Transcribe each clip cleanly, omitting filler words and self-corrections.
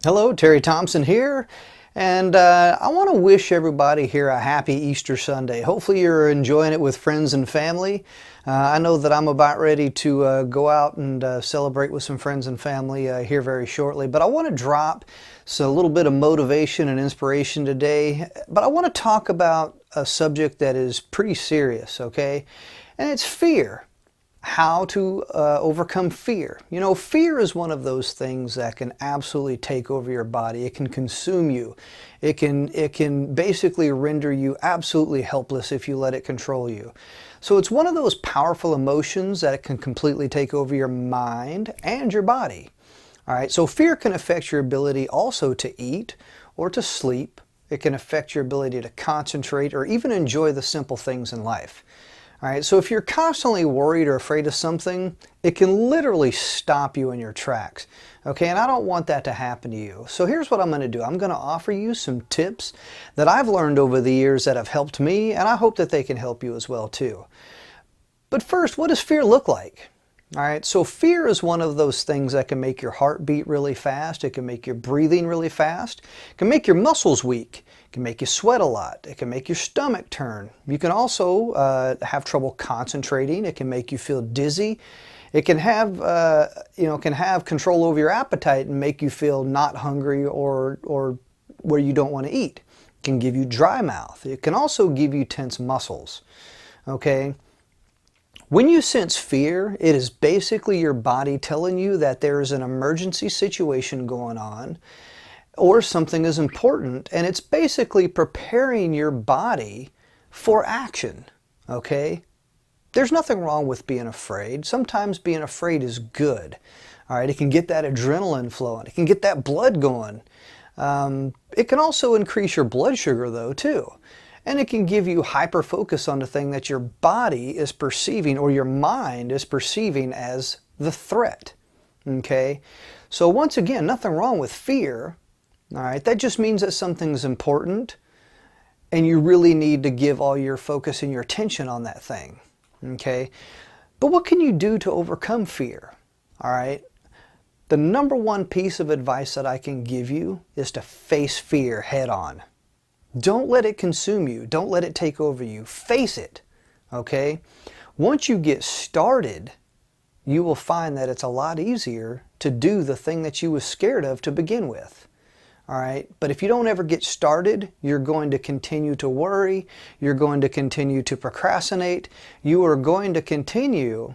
Hello, Terry Thompson here, and I want to wish everybody here a happy Easter Sunday. Hopefully you're enjoying it with friends and family. I know that I'm about ready to go out and celebrate with some friends and family here very shortly, but I want to drop a little bit of motivation and inspiration today, but I want to talk about a subject that is pretty serious, okay? And it's fear. How to overcome fear. You know, fear is one of those things that can absolutely take over your body. It can consume you. It can basically render you absolutely helpless if you let it control you. So it's one of those powerful emotions that can completely take over your mind and your body. All right, so fear can affect your ability also to eat or to sleep. It can affect your ability to concentrate or even enjoy the simple things in life. All right, so if you're constantly worried or afraid of something, it can literally stop you in your tracks. Okay, and I don't want that to happen to you. So here's what I'm going to do. I'm going to offer you some tips that I've learned over the years that have helped me, and I hope that they can help you as well too. But first, what does fear look like? All right, so fear is one of those things that can make your heart beat really fast. It can make your breathing really fast. It can make your muscles weak. It can make you sweat a lot. It can make your stomach turn. You can also have trouble concentrating. It can make you feel dizzy. It can have, can have control over your appetite and make you feel not hungry or where you don't want to eat. It can give you dry mouth. It can also give you tense muscles. Okay. When you sense fear, it is basically your body telling you that there is an emergency situation going on or something is important, and it's basically preparing your body for action, okay? There's nothing wrong with being afraid. Sometimes being afraid is good, all right? It can get that adrenaline flowing. It can get that blood going. It can also increase your blood sugar, though, too. And it can give you hyper focus on the thing that your body is perceiving or your mind is perceiving as the threat. Okay? So once again, nothing wrong with fear. All right? That just means that something's important and you really need to give all your focus and your attention on that thing. Okay? But what can you do to overcome fear? All right? The number one piece of advice that I can give you is to face fear head on. Don't let it consume you. Don't let it take over you. Face it, okay? Once you get started, you will find that it's a lot easier to do the thing that you was scared of to begin with, all right? But if you don't ever get started, you're going to continue to worry. You're going to continue to procrastinate. You are going to continue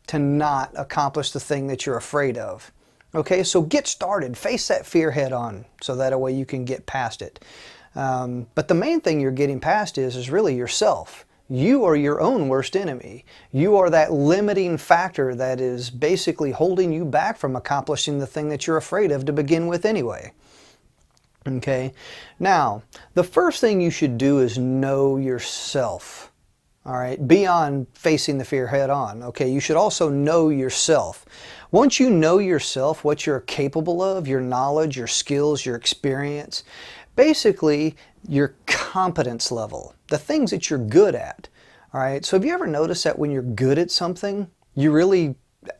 to not accomplish the thing that you're afraid of. Okay, so get started. Face that fear head on so that way you can get past it. But the main thing you're getting past is really yourself. You are your own worst enemy. You are that limiting factor that is basically holding you back from accomplishing the thing that you're afraid of to begin with anyway. Okay? Now, the first thing you should do is know yourself. All right? Beyond facing the fear head on. Okay? You should also know yourself. Once you know yourself, what you're capable of, your knowledge, your skills, your experience, basically your competence level, the things that you're good at. All right. So have you ever noticed that when you're good at something,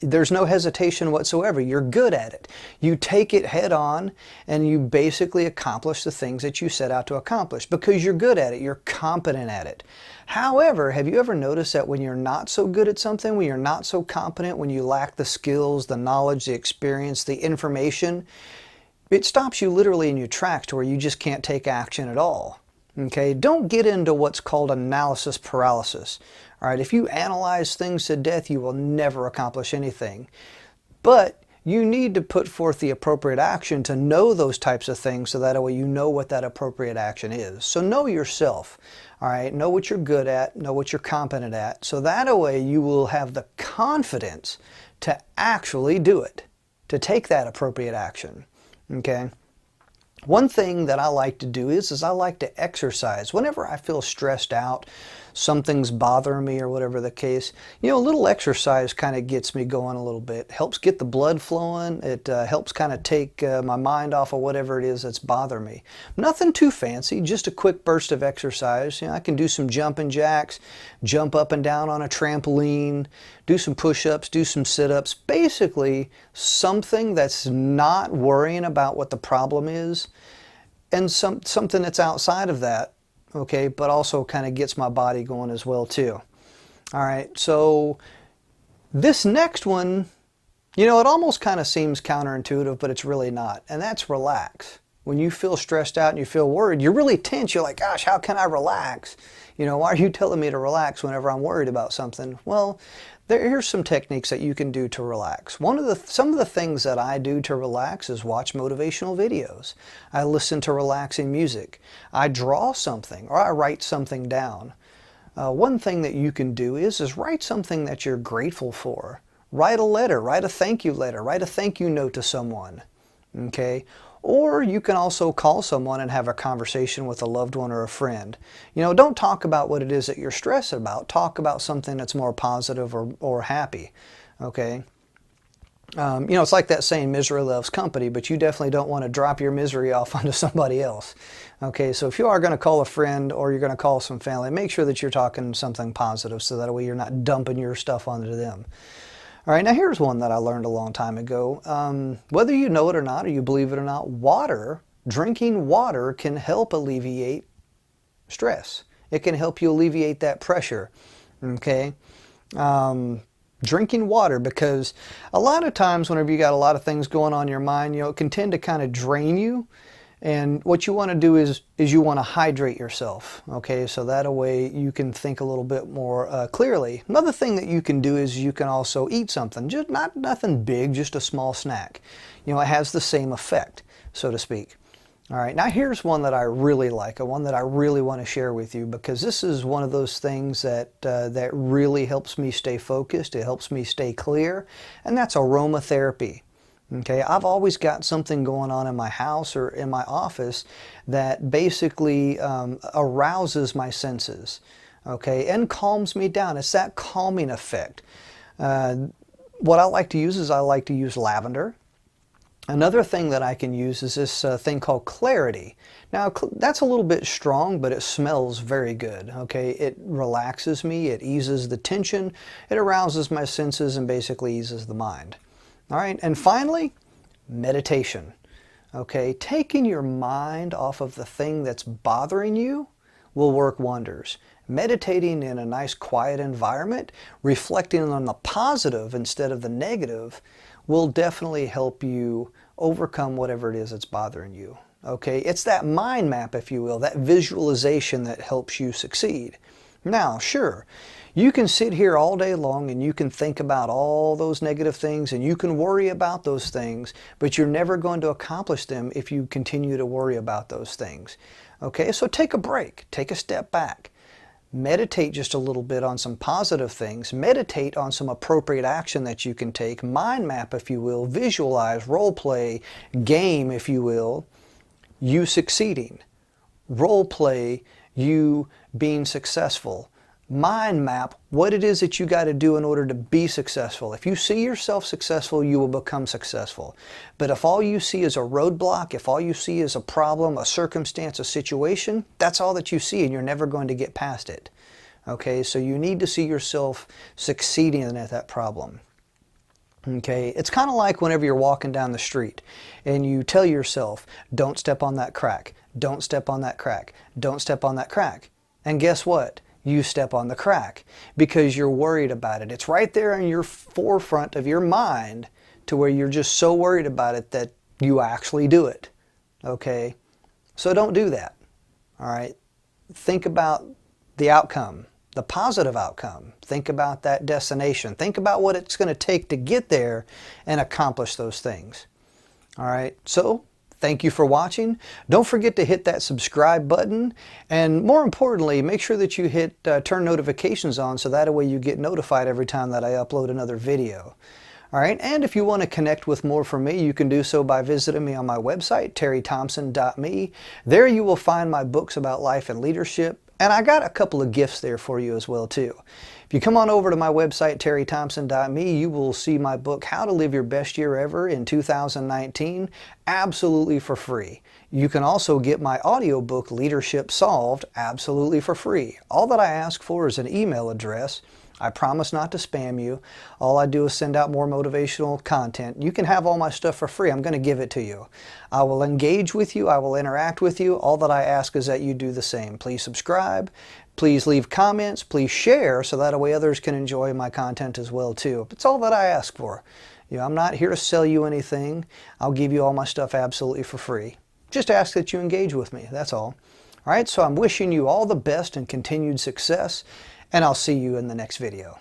there's no hesitation whatsoever. You're good at it. You take it head on and you basically accomplish the things that you set out to accomplish because you're good at it. You're competent at it. However, have you ever noticed that when you're not so good at something, when you're not so competent, when you lack the skills, the knowledge, the experience, the information, it stops you literally in your tracks to where you just can't take action at all. Okay? Don't get into what's called analysis paralysis. All right? If you analyze things to death, you will never accomplish anything. But you need to put forth the appropriate action to know those types of things so that way you know what that appropriate action is. So know yourself. All right? Know what you're good at. Know what you're competent at. So that way you will have the confidence to actually do it, to take that appropriate action. Okay. One thing that I like to do is I like to exercise. Whenever I feel stressed out, something's bothering me or whatever the case, a little exercise kind of gets me going a little bit. Helps get the blood flowing. It helps kind of take my mind off of whatever it is that's bothering me. Nothing too fancy, just a quick burst of exercise. I can do some jumping jacks, jump up and down on a trampoline, do some push-ups, do some sit-ups. Basically, something that's not worrying about what the problem is, and something that's outside of that, okay, but also kind of gets my body going as well too. All right, so this next one, you know, it almost kind of seems counterintuitive, but it's really not, and that's relax. When you feel stressed out and you feel worried, you're really tense. You're like, gosh, how can I relax? You know, why are you telling me to relax whenever I'm worried about something? Well, here's some techniques that you can do to relax. Some of the things that I do to relax is watch motivational videos. I listen to relaxing music. I draw something, or I write something down. One thing that you can do is write something that you're grateful for. Write a letter, write a thank you letter, write a thank you note to someone, okay? Or you can also call someone and have a conversation with a loved one or a friend. You know, don't talk about what it is that you're stressed about. Talk about something that's more positive or happy, okay? You know, it's like that saying, misery loves company, but you definitely don't want to drop your misery off onto somebody else. Okay, so if you are going to call a friend or you're going to call some family, make sure that you're talking something positive so that way you're not dumping your stuff onto them. All right, now here's one that I learned a long time ago. Whether you know it or not, or you believe it or not, drinking water can help alleviate stress. It can help you alleviate that pressure, okay? Drinking water, because a lot of times whenever you got a lot of things going on in your mind, you know, it can tend to kind of drain you. And what you want to do is you want to hydrate yourself, okay? So that way you can think a little bit more clearly. Another thing that you can do is you can also eat something, just nothing big, just a small snack. You know, it has the same effect, so to speak. All right, now here's one that I really like, one that I really want to share with you, because this is one of those things that that really helps me stay focused. It helps me stay clear, and that's aromatherapy. Okay, I've always got something going on in my house or in my office that basically arouses my senses, okay, and calms me down. It's that calming effect. What I like to use is I like to use lavender. Another thing that I can use is this thing called Clarity. Now, that's a little bit strong, but it smells very good, okay? It relaxes me, it eases the tension, it arouses my senses, and basically eases the mind. All right, and finally, meditation. Okay, taking your mind off of the thing that's bothering you will work wonders. Meditating in a nice quiet environment, reflecting on the positive instead of the negative, will definitely help you overcome whatever it is that's bothering you. Okay, it's that mind map, if you will, that visualization that helps you succeed. Now, sure, you can sit here all day long and you can think about all those negative things and you can worry about those things, but you're never going to accomplish them if you continue to worry about those things. Okay, so take a break, take a step back. Meditate just a little bit on some positive things. Meditate on some appropriate action that you can take. Mind map, if you will. Visualize, role play, game, if you will, you succeeding. Role play, you being successful. Mind map what it is that you got to do in order to be successful. If you see yourself successful, you will become successful. But if all you see is a roadblock, if all you see is a problem, a circumstance, a situation, that's all that you see and you're never going to get past it. Okay, so you need to see yourself succeeding at that problem. Okay, it's kind of like whenever you're walking down the street and you tell yourself, don't step on that crack, don't step on that crack, don't step on that crack. And guess what? You step on the crack because you're worried about it. It's right there in your forefront of your mind to where you're just so worried about it that you actually do it. Okay? So don't do that. All right? Think about the outcome, the positive outcome. Think about that destination. Think about what it's going to take to get there and accomplish those things. All right? So, thank you for watching. Don't forget to hit that subscribe button, and more importantly, make sure that you hit turn notifications on so that way you get notified every time that I upload another video. All right, and if you want to connect with more from me, you can do so by visiting me on my website, terrythompson.me. There you will find my books about life and leadership, and I got a couple of gifts there for you as well too. If you come on over to my website, terrythompson.me, you will see my book, How to Live Your Best Year Ever in 2019, absolutely for free. You can also get my audiobook, Leadership Solved, absolutely for free. All that I ask for is an email address. I promise not to spam you. All I do is send out more motivational content. You can have all my stuff for free. I'm going to give it to you. I will engage with you. I will interact with you. All that I ask is that you do the same. Please subscribe. Please leave comments. Please share so that way others can enjoy my content as well too. That's all that I ask for. I'm not here to sell you anything. I'll give you all my stuff absolutely for free. Just ask that you engage with me. That's all. All right, so I'm wishing you all the best and continued success, and I'll see you in the next video.